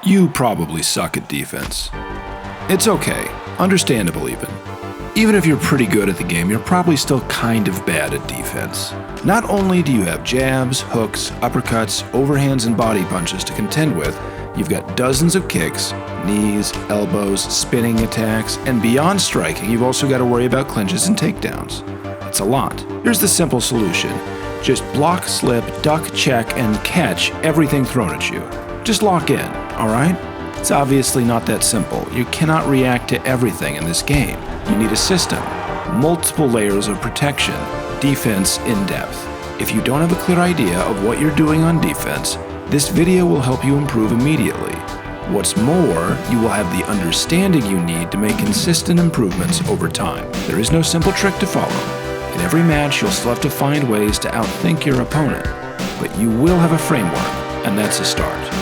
You probably suck at defense. It's okay, understandable even. Even if you're pretty good at the game, you're probably still kind of bad at defense. Not only do you have jabs, hooks, uppercuts, overhands, and body punches to contend with, you've got dozens of kicks, knees, elbows, spinning attacks, and beyond striking, you've also got to worry about clinches and takedowns. It's a lot. Here's the simple solution. Just block, slip, duck, check, and catch everything thrown at you. Just lock in, alright? It's obviously not that simple. You cannot react to everything in this game. You need a system, multiple layers of protection, defense in depth. If you don't have a clear idea of what you're doing on defense, this video will help you improve immediately. What's more, you will have the understanding you need to make consistent improvements over time. There is no simple trick to follow. In every match, you'll still have to find ways to outthink your opponent, but you will have a framework, and that's a start.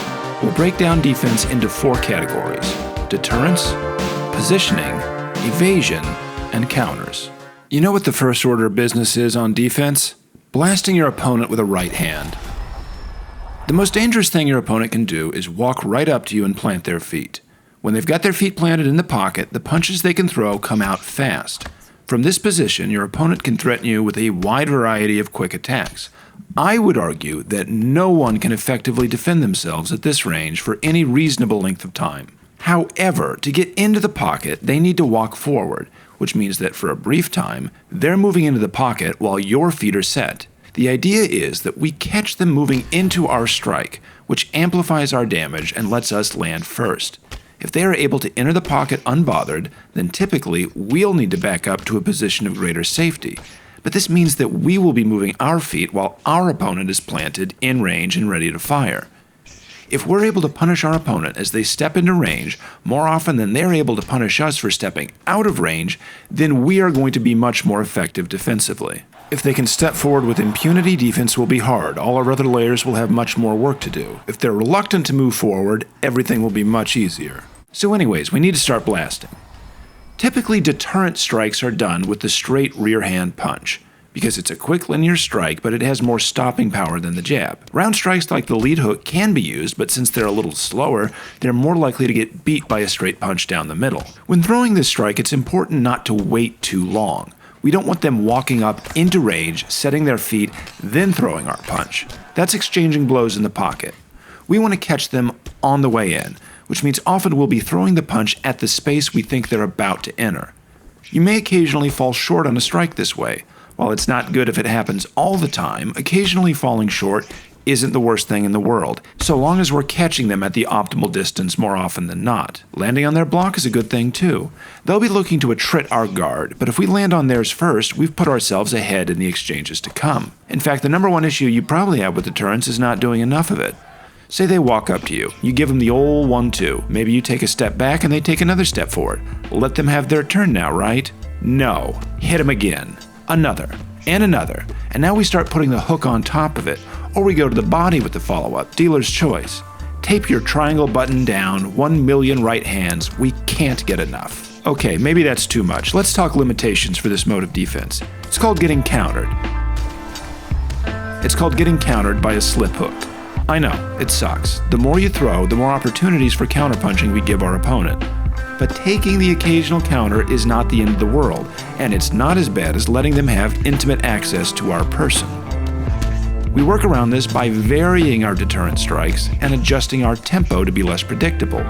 We'll break down defense into 4 categories: deterrence, positioning, evasion, and counters. You know what the first order of business is on defense? Blasting your opponent with a right hand. The most dangerous thing your opponent can do is walk right up to you and plant their feet. When they've got their feet planted in the pocket, the punches they can throw come out fast. From this position, your opponent can threaten you with a wide variety of quick attacks. I would argue that no one can effectively defend themselves at this range for any reasonable length of time. However, to get into the pocket, they need to walk forward, which means that for a brief time, they're moving into the pocket while your feet are set. The idea is that we catch them moving into our strike, which amplifies our damage and lets us land first. If they are able to enter the pocket unbothered, then typically we'll need to back up to a position of greater safety. But this means that we will be moving our feet while our opponent is planted, in range, and ready to fire. If we're able to punish our opponent as they step into range more often than they're able to punish us for stepping out of range, then we are going to be much more effective defensively. If they can step forward with impunity, defense will be hard. All our other layers will have much more work to do. If they're reluctant to move forward, everything will be much easier. So anyways, we need to start blasting. Typically, deterrent strikes are done with the straight rear hand punch, because it's a quick linear strike, but it has more stopping power than the jab. Round strikes like the lead hook can be used, but since they're a little slower, they're more likely to get beat by a straight punch down the middle. When throwing this strike, it's important not to wait too long. We don't want them walking up into range, setting their feet, then throwing our punch. That's exchanging blows in the pocket. We want to catch them on the way in, which means often we'll be throwing the punch at the space we think they're about to enter. You may occasionally fall short on a strike this way. While it's not good if it happens all the time, occasionally falling short isn't the worst thing in the world, so long as we're catching them at the optimal distance more often than not. Landing on their block is a good thing too. They'll be looking to attrit our guard, but if we land on theirs first, we've put ourselves ahead in the exchanges to come. In fact, the number one issue you probably have with deterrence is not doing enough of it. Say they walk up to you, you give them the old 1-2, maybe you take a step back and they take another step forward. Let them have their turn now, right? No. Hit them again. Another. And another. And now we start putting the hook on top of it, or we go to the body with the follow-up, dealer's choice. Tape your triangle button down, 1 million right hands, we can't get enough. Okay, maybe that's too much. Let's talk limitations for this mode of defense. It's called getting countered. It's called getting countered by a slip hook. I know, it sucks. The more you throw, the more opportunities for counterpunching we give our opponent. But taking the occasional counter is not the end of the world, and it's not as bad as letting them have intimate access to our person. We work around this by varying our deterrent strikes and adjusting our tempo to be less predictable.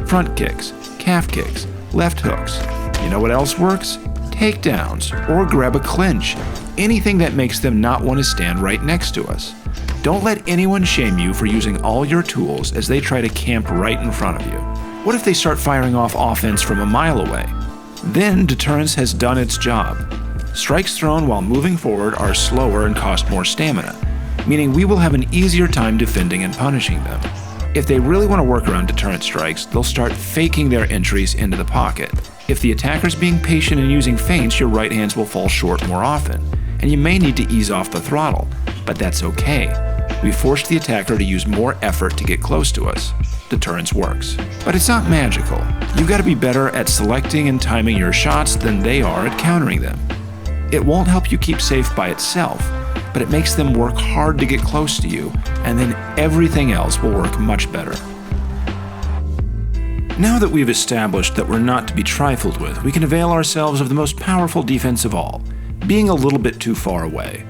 Front kicks, calf kicks, left hooks. You know what else works? Takedowns, or grab a clinch. Anything that makes them not want to stand right next to us. Don't let anyone shame you for using all your tools as they try to camp right in front of you. What if they start firing off offense from a mile away? Then deterrence has done its job. Strikes thrown while moving forward are slower and cost more stamina, meaning we will have an easier time defending and punishing them. If they really want to work around deterrent strikes, they'll start faking their entries into the pocket. If the attacker's being patient and using feints, your right hands will fall short more often, and you may need to ease off the throttle, but that's okay. We force the attacker to use more effort to get close to us. Deterrence works. But it's not magical. You've got to be better at selecting and timing your shots than they are at countering them. It won't help you keep safe by itself, but it makes them work hard to get close to you, and then everything else will work much better. Now that we've established that we're not to be trifled with, we can avail ourselves of the most powerful defense of all, being a little bit too far away.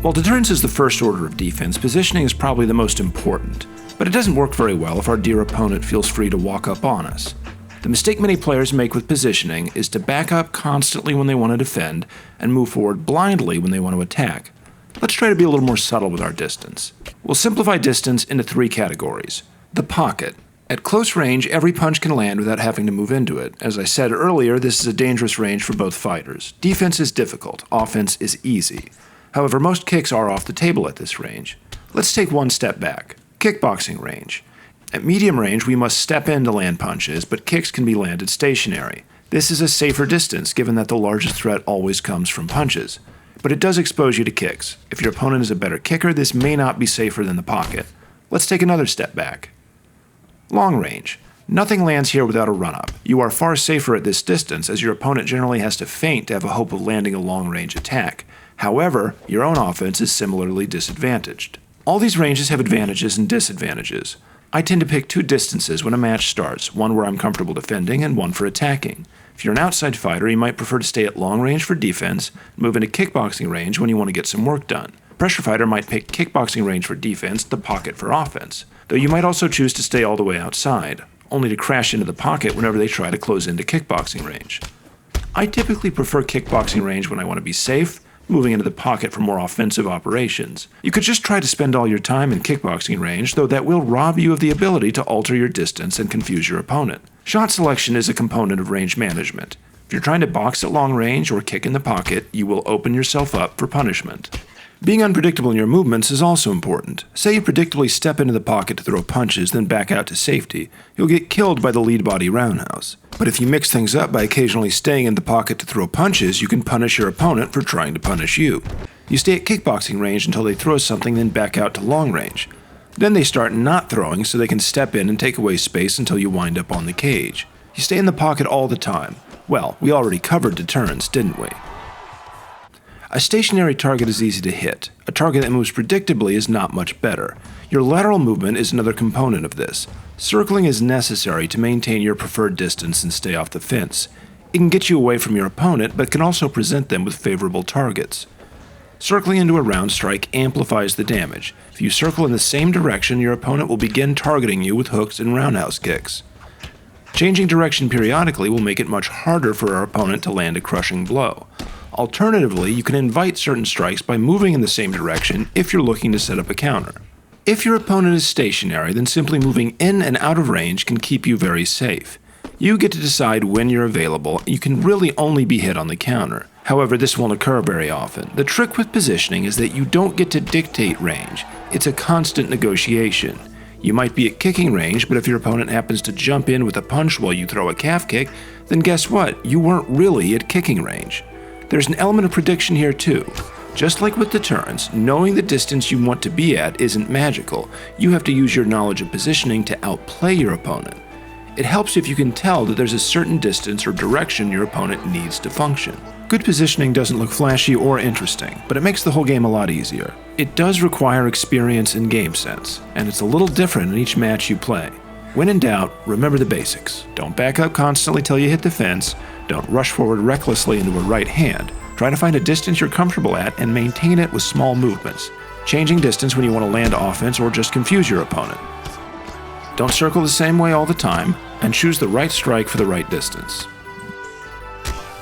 While deterrence is the first order of defense, positioning is probably the most important, but it doesn't work very well if our dear opponent feels free to walk up on us. The mistake many players make with positioning is to back up constantly when they want to defend and move forward blindly when they want to attack. Let's try to be a little more subtle with our distance. We'll simplify distance into 3 categories. The pocket. At close range, every punch can land without having to move into it. As I said earlier, this is a dangerous range for both fighters. Defense is difficult, offense is easy. However, most kicks are off the table at this range. Let's take one step back. Kickboxing range. At medium range, we must step in to land punches, but kicks can be landed stationary. This is a safer distance, given that the largest threat always comes from punches. But it does expose you to kicks. If your opponent is a better kicker, this may not be safer than the pocket. Let's take another step back. Long range. Nothing lands here without a run-up. You are far safer at this distance, as your opponent generally has to feint to have a hope of landing a long-range attack. However, your own offense is similarly disadvantaged. All these ranges have advantages and disadvantages. I tend to pick 2 distances when a match starts, one where I'm comfortable defending and one for attacking. If you're an outside fighter, you might prefer to stay at long range for defense and move into kickboxing range when you want to get some work done. A pressure fighter might pick kickboxing range for defense, the pocket for offense, though you might also choose to stay all the way outside, only to crash into the pocket whenever they try to close into kickboxing range. I typically prefer kickboxing range when I want to be safe, moving into the pocket for more offensive operations. You could just try to spend all your time in kickboxing range, though that will rob you of the ability to alter your distance and confuse your opponent. Shot selection is a component of range management. If you're trying to box at long range or kick in the pocket, you will open yourself up for punishment. Being unpredictable in your movements is also important. Say you predictably step into the pocket to throw punches, then back out to safety. You'll get killed by the lead body roundhouse. But if you mix things up by occasionally staying in the pocket to throw punches, you can punish your opponent for trying to punish you. You stay at kickboxing range until they throw something, then back out to long range. Then they start not throwing so they can step in and take away space until you wind up on the cage. You stay in the pocket all the time. Well, we already covered deterrence, didn't we? A stationary target is easy to hit. A target that moves predictably is not much better. Your lateral movement is another component of this. Circling is necessary to maintain your preferred distance and stay off the fence. It can get you away from your opponent, but can also present them with favorable targets. Circling into a round strike amplifies the damage. If you circle in the same direction, your opponent will begin targeting you with hooks and roundhouse kicks. Changing direction periodically will make it much harder for our opponent to land a crushing blow. Alternatively, you can invite certain strikes by moving in the same direction if you're looking to set up a counter. If your opponent is stationary, then simply moving in and out of range can keep you very safe. You get to decide when you're available. You can really only be hit on the counter. However, this won't occur very often. The trick with positioning is that you don't get to dictate range. It's a constant negotiation. You might be at kicking range, but if your opponent happens to jump in with a punch while you throw a calf kick, then guess what? You weren't really at kicking range. There's an element of prediction here too. Just like with deterrence, knowing the distance you want to be at isn't magical. You have to use your knowledge of positioning to outplay your opponent. It helps if you can tell that there's a certain distance or direction your opponent needs to function. Good positioning doesn't look flashy or interesting, but it makes the whole game a lot easier. It does require experience and game sense, and it's a little different in each match you play. When in doubt, remember the basics. Don't back up constantly till you hit the fence. Don't rush forward recklessly into a right hand. Try to find a distance you're comfortable at and maintain it with small movements, changing distance when you want to land offense or just confuse your opponent. Don't circle the same way all the time, and choose the right strike for the right distance.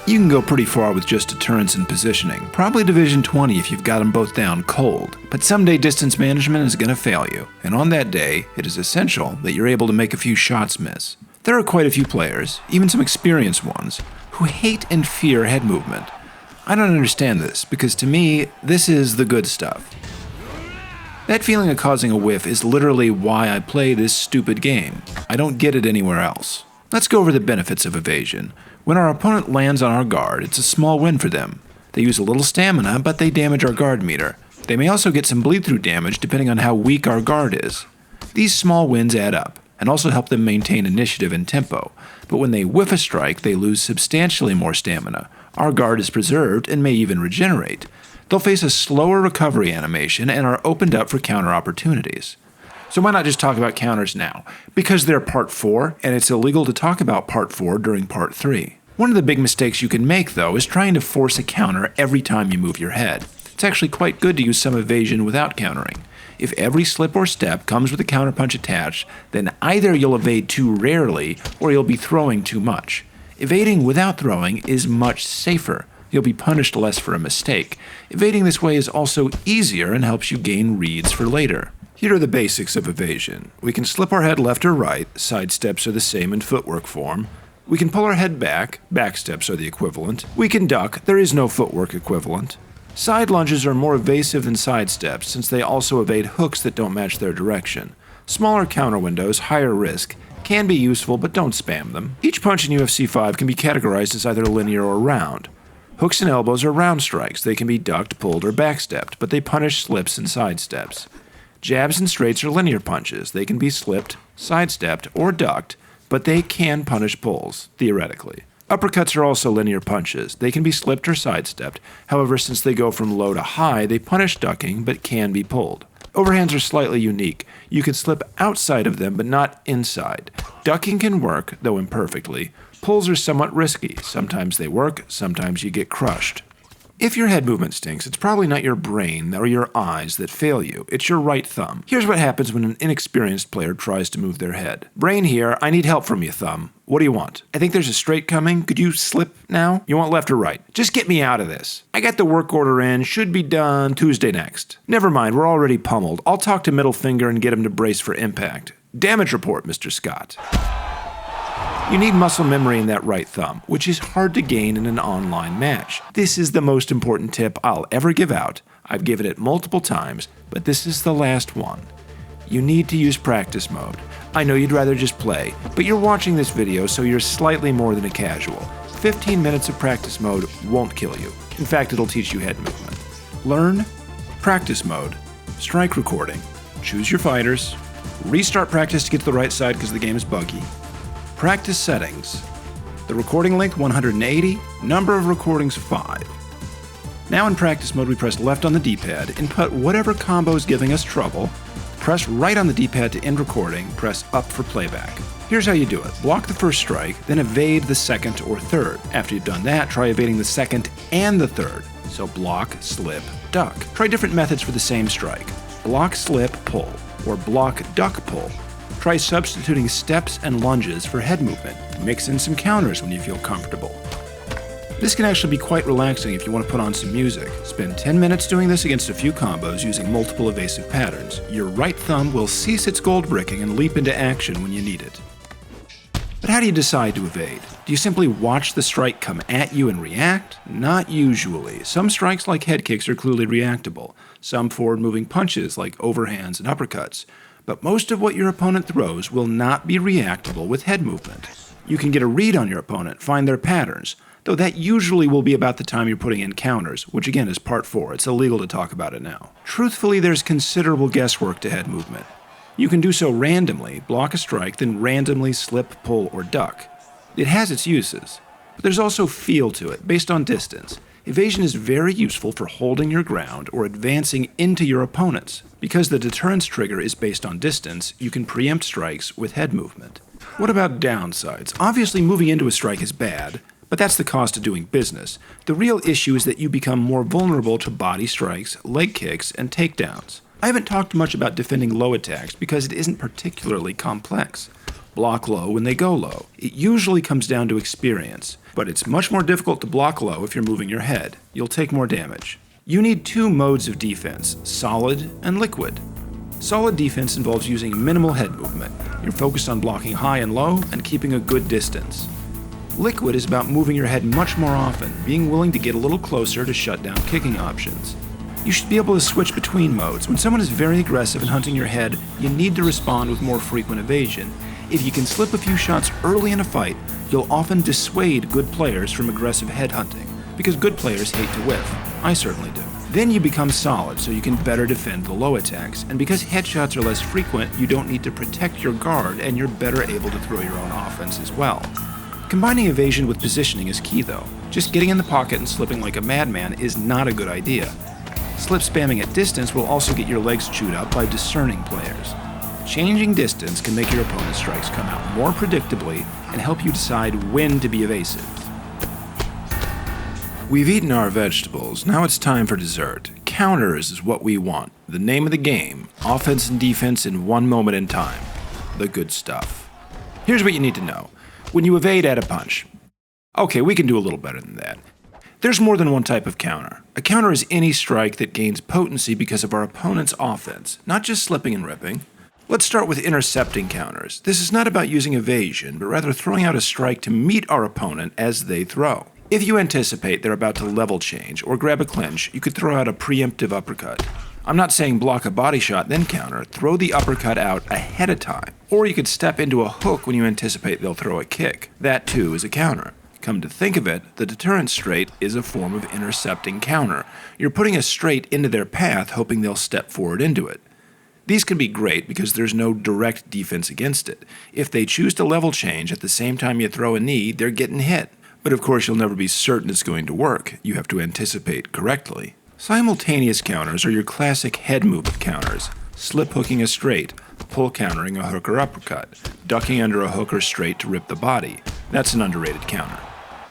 You can go pretty far with just deterrence and positioning, probably Division 20 if you've got them both down cold, but someday distance management is going to fail you, and on that day, it is essential that you're able to make a few shots miss. There are quite a few players, even some experienced ones, who hate and fear head movement. I don't understand this, because to me, this is the good stuff. That feeling of causing a whiff is literally why I play this stupid game. I don't get it anywhere else. Let's go over the benefits of evasion. When our opponent lands on our guard, it's a small win for them. They use a little stamina, but they damage our guard meter. They may also get some bleed-through damage depending on how weak our guard is. These small wins add up, and also help them maintain initiative and tempo. But when they whiff a strike, they lose substantially more stamina. Our guard is preserved and may even regenerate. They'll face a slower recovery animation and are opened up for counter opportunities. So why not just talk about counters now? Because they're part 4, and it's illegal to talk about part 4 during part 3. One of the big mistakes you can make, though, is trying to force a counter every time you move your head. It's actually quite good to use some evasion without countering. If every slip or step comes with a counterpunch attached, then either you'll evade too rarely, or you'll be throwing too much. Evading without throwing is much safer. You'll be punished less for a mistake. Evading this way is also easier and helps you gain reads for later. Here are the basics of evasion. We can slip our head left or right, side steps are the same in footwork form. We can pull our head back steps are the equivalent. We can duck, there is no footwork equivalent. Side lunges are more evasive than side steps since they also evade hooks that don't match their direction. Smaller counter windows, higher risk, can be useful but don't spam them. Each punch in UFC 5 can be categorized as either linear or round. Hooks and elbows are round strikes. They can be ducked, pulled, or backstepped, but they punish slips and sidesteps. Jabs and straights are linear punches. They can be slipped, sidestepped, or ducked, but they can punish pulls, theoretically. Uppercuts are also linear punches. They can be slipped or sidestepped. However, since they go from low to high, they punish ducking, but can be pulled. Overhands are slightly unique. You can slip outside of them, but not inside. Ducking can work, though imperfectly. Pulls are somewhat risky. Sometimes they work, sometimes you get crushed. If your head movement stinks, it's probably not your brain or your eyes that fail you. It's your right thumb. Here's what happens when an inexperienced player tries to move their head. Brain here, I need help from you, thumb. What do you want? I think there's a straight coming. Could you slip now? You want left or right? Just get me out of this. I got the work order in. Should be done Tuesday next. Never mind, we're already pummeled. I'll talk to middle finger and get him to brace for impact. Damage report, Mr. Scott. You need muscle memory in that right thumb, which is hard to gain in an online match. This is the most important tip I'll ever give out. I've given it multiple times, but this is the last one. You need to use practice mode. I know you'd rather just play, but you're watching this video, so you're slightly more than a casual. 15 minutes of practice mode won't kill you. In fact, it'll teach you head movement. Learn practice mode, strike recording, choose your fighters, restart practice to get to the right side because the game is buggy. Practice settings. The recording length 180, number of recordings 5. Now in practice mode we press left on the D-pad, input whatever combo is giving us trouble, press right on the D-pad to end recording, press up for playback. Here's how you do it. Block the first strike, then evade the second or third. After you've done that, try evading the second and the third. So block, slip, duck. Try different methods for the same strike. Block, slip, pull, or block, duck, pull. Try substituting steps and lunges for head movement. Mix in some counters when you feel comfortable. This can actually be quite relaxing if you want to put on some music. Spend 10 minutes doing this against a few combos using multiple evasive patterns. Your right thumb will cease its gold bricking and leap into action when you need it. But how do you decide to evade? Do you simply watch the strike come at you and react? Not usually. Some strikes like head kicks are clearly reactable. Some forward-moving punches like overhands and uppercuts. But most of what your opponent throws will not be reactable with head movement. You can get a read on your opponent, find their patterns, though that usually will be about the time you're putting in counters, which again is part 4. It's illegal to talk about it now. Truthfully, there's considerable guesswork to head movement. You can do so randomly, block a strike, then randomly slip, pull, or duck. It has its uses, but there's also feel to it, based on distance. Evasion is very useful for holding your ground or advancing into your opponents. Because the deterrence trigger is based on distance, you can preempt strikes with head movement. What about downsides? Obviously, moving into a strike is bad, but that's the cost of doing business. The real issue is that you become more vulnerable to body strikes, leg kicks, and takedowns. I haven't talked much about defending low attacks because it isn't particularly complex. Block low when they go low. It usually comes down to experience, but it's much more difficult to block low if you're moving your head. You'll take more damage. You need 2 modes of defense, solid and liquid. Solid defense involves using minimal head movement. You're focused on blocking high and low and keeping a good distance. Liquid is about moving your head much more often, being willing to get a little closer to shut down kicking options. You should be able to switch between modes. When someone is very aggressive and hunting your head, you need to respond with more frequent evasion. If you can slip a few shots early in a fight, you'll often dissuade good players from aggressive head hunting, because good players hate to whiff. I certainly do. Then you become solid, so you can better defend the low attacks, and because headshots are less frequent, you don't need to protect your guard, and you're better able to throw your own offense as well. Combining evasion with positioning is key though. Just getting in the pocket and slipping like a madman is not a good idea. Slip spamming at distance will also get your legs chewed up by discerning players. Changing distance can make your opponent's strikes come out more predictably and help you decide when to be evasive. We've eaten our vegetables, now it's time for dessert. Counters is what we want. The name of the game, offense and defense in one moment in time. The good stuff. Here's what you need to know. When you evade, add a punch. Okay, we can do a little better than that. There's more than one type of counter. A counter is any strike that gains potency because of our opponent's offense, not just slipping and ripping. Let's start with intercepting counters. This is not about using evasion, but rather throwing out a strike to meet our opponent as they throw. If you anticipate they're about to level change or grab a clinch, you could throw out a preemptive uppercut. I'm not saying block a body shot then counter, throw the uppercut out ahead of time. Or you could step into a hook when you anticipate they'll throw a kick. That too is a counter. Come to think of it, the deterrence straight is a form of intercepting counter. You're putting a straight into their path hoping they'll step forward into it. These can be great because there's no direct defense against it. If they choose to level change at the same time you throw a knee, they're getting hit. But of course you'll never be certain it's going to work. You have to anticipate correctly. Simultaneous counters are your classic head movement counters. Slip hooking a straight, pull countering a hook or uppercut, ducking under a hook or straight to rip the body. That's an underrated counter.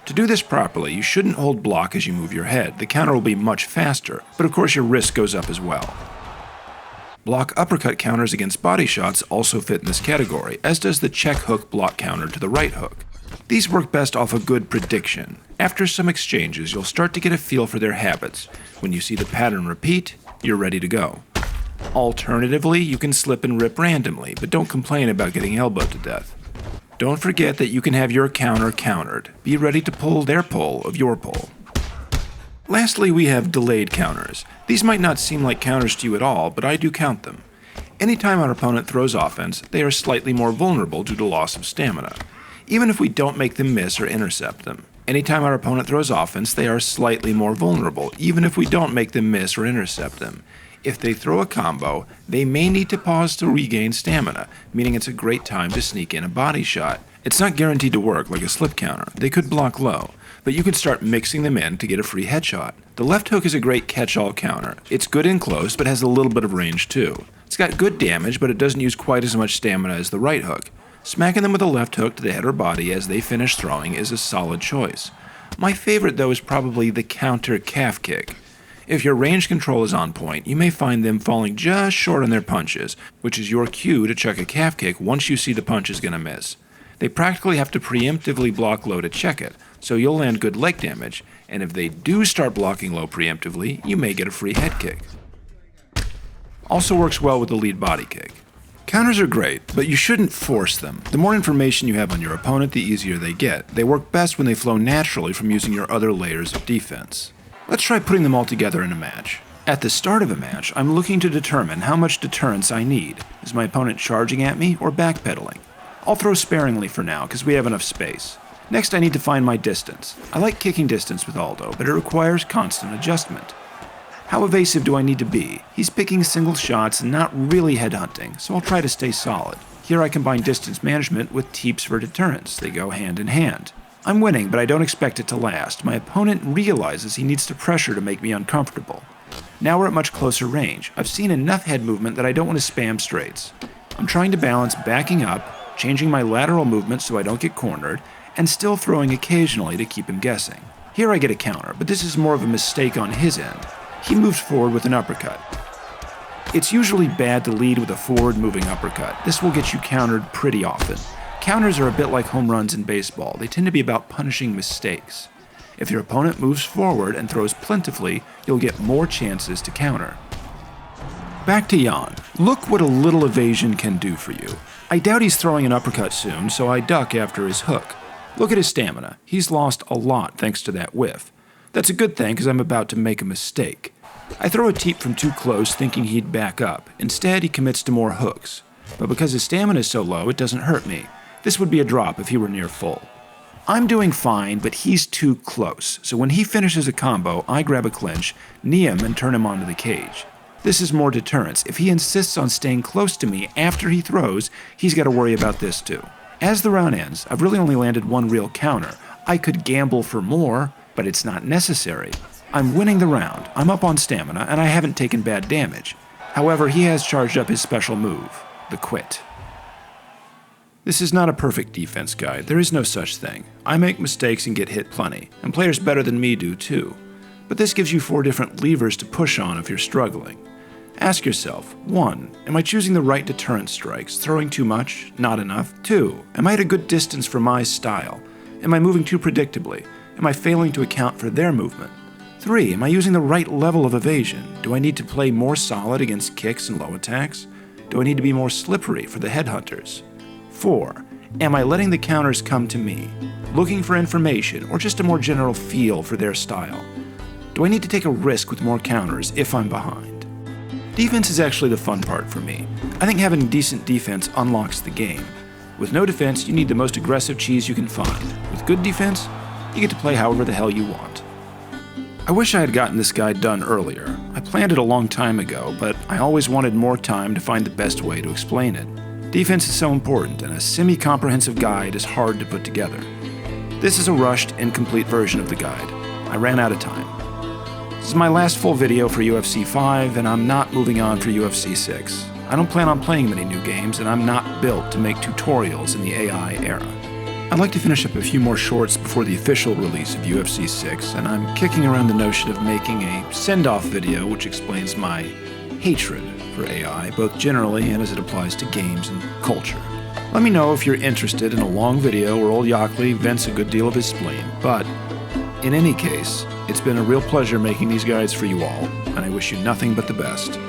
To do this properly, you shouldn't hold block as you move your head. The counter will be much faster, but of course your risk goes up as well. Block uppercut counters against body shots also fit in this category, as does the check hook block counter to the right hook. These work best off a good prediction. After some exchanges, you'll start to get a feel for their habits. When you see the pattern repeat, you're ready to go. Alternatively, you can slip and rip randomly, but don't complain about getting elbowed to death. Don't forget that you can have your counter countered. Be ready to pull their pull of your pull. Lastly, we have delayed counters. These might not seem like counters to you at all, but I do count them. Anytime our opponent throws offense, they are slightly more vulnerable due to loss of stamina, even if we don't make them miss or intercept them. Anytime our opponent throws offense, they are slightly more vulnerable, even if we don't make them miss or intercept them. If they throw a combo, they may need to pause to regain stamina, meaning it's a great time to sneak in a body shot. It's not guaranteed to work like a slip counter. They could block low, but you can start mixing them in to get a free headshot. The left hook is a great catch-all counter. It's good in close, but has a little bit of range too. It's got good damage, but it doesn't use quite as much stamina as the right hook. Smacking them with a left hook to the head or body as they finish throwing is a solid choice. My favorite though is probably the counter calf kick. If your range control is on point, you may find them falling just short on their punches, which is your cue to check a calf kick once you see the punch is going to miss. They practically have to preemptively block low to check it, so you'll land good leg damage, and if they do start blocking low preemptively, you may get a free head kick. Also works well with the lead body kick. Counters are great, but you shouldn't force them. The more information you have on your opponent, the easier they get. They work best when they flow naturally from using your other layers of defense. Let's try putting them all together in a match. At the start of a match, I'm looking to determine how much deterrence I need. Is my opponent charging at me or backpedaling? I'll throw sparingly for now, because we have enough space. Next, I need to find my distance. I like kicking distance with Aldo, but it requires constant adjustment. How evasive do I need to be? He's picking single shots and not really headhunting, so I'll try to stay solid. Here I combine distance management with teeps for deterrence. They go hand in hand. I'm winning, but I don't expect it to last. My opponent realizes he needs to pressure to make me uncomfortable. Now we're at much closer range. I've seen enough head movement that I don't want to spam straights. I'm trying to balance backing up, changing my lateral movement so I don't get cornered, and still throwing occasionally to keep him guessing. Here I get a counter, but this is more of a mistake on his end. He moves forward with an uppercut. It's usually bad to lead with a forward-moving uppercut. This will get you countered pretty often. Counters are a bit like home runs in baseball. They tend to be about punishing mistakes. If your opponent moves forward and throws plentifully, you'll get more chances to counter. Back to Jan. Look what a little evasion can do for you. I doubt he's throwing an uppercut soon, so I duck after his hook. Look at his stamina. He's lost a lot thanks to that whiff. That's a good thing because I'm about to make a mistake. I throw a teep from too close thinking he'd back up. Instead, he commits to more hooks. But because his stamina is so low, it doesn't hurt me. This would be a drop if he were near full. I'm doing fine, but he's too close. So when he finishes a combo, I grab a clinch, knee him, and turn him onto the cage. This is more deterrence. If he insists on staying close to me after he throws, he's got to worry about this too. As the round ends, I've really only landed one real counter. I could gamble for more, but it's not necessary. I'm winning the round, I'm up on stamina, and I haven't taken bad damage. However, he has charged up his special move. the quit. This is not a perfect defense guide. There is no such thing. I make mistakes and get hit plenty, and players better than me do too. But this gives you 4 different levers to push on if you're struggling. Ask yourself, 1. Am I choosing the right deterrence strikes? Throwing too much? Not enough? 2. Am I at a good distance for my style? Am I moving too predictably? Am I failing to account for their movement? 3. Am I using the right level of evasion? Do I need to play more solid against kicks and low attacks? Do I need to be more slippery for the headhunters? 4. Am I letting the counters come to me, looking for information or just a more general feel for their style? Do I need to take a risk with more counters if I'm behind? Defense is actually the fun part for me. I think having decent defense unlocks the game. With no defense, you need the most aggressive cheese you can find. With good defense, you get to play however the hell you want. I wish I had gotten this guide done earlier. I planned it a long time ago, but I always wanted more time to find the best way to explain it. Defense is so important, and a semi-comprehensive guide is hard to put together. This is a rushed, incomplete version of the guide. I ran out of time. This is my last full video for UFC 5, and I'm not moving on for UFC 6. I don't plan on playing many new games, and I'm not built to make tutorials in the AI era. I'd like to finish up a few more shorts before the official release of UFC 6, and I'm kicking around the notion of making a send-off video which explains my hatred for AI, both generally and as it applies to games and culture. Let me know if you're interested in a long video where old Yockley vents a good deal of his spleen, but in any case, it's been a real pleasure making these guides for you all, and I wish you nothing but the best.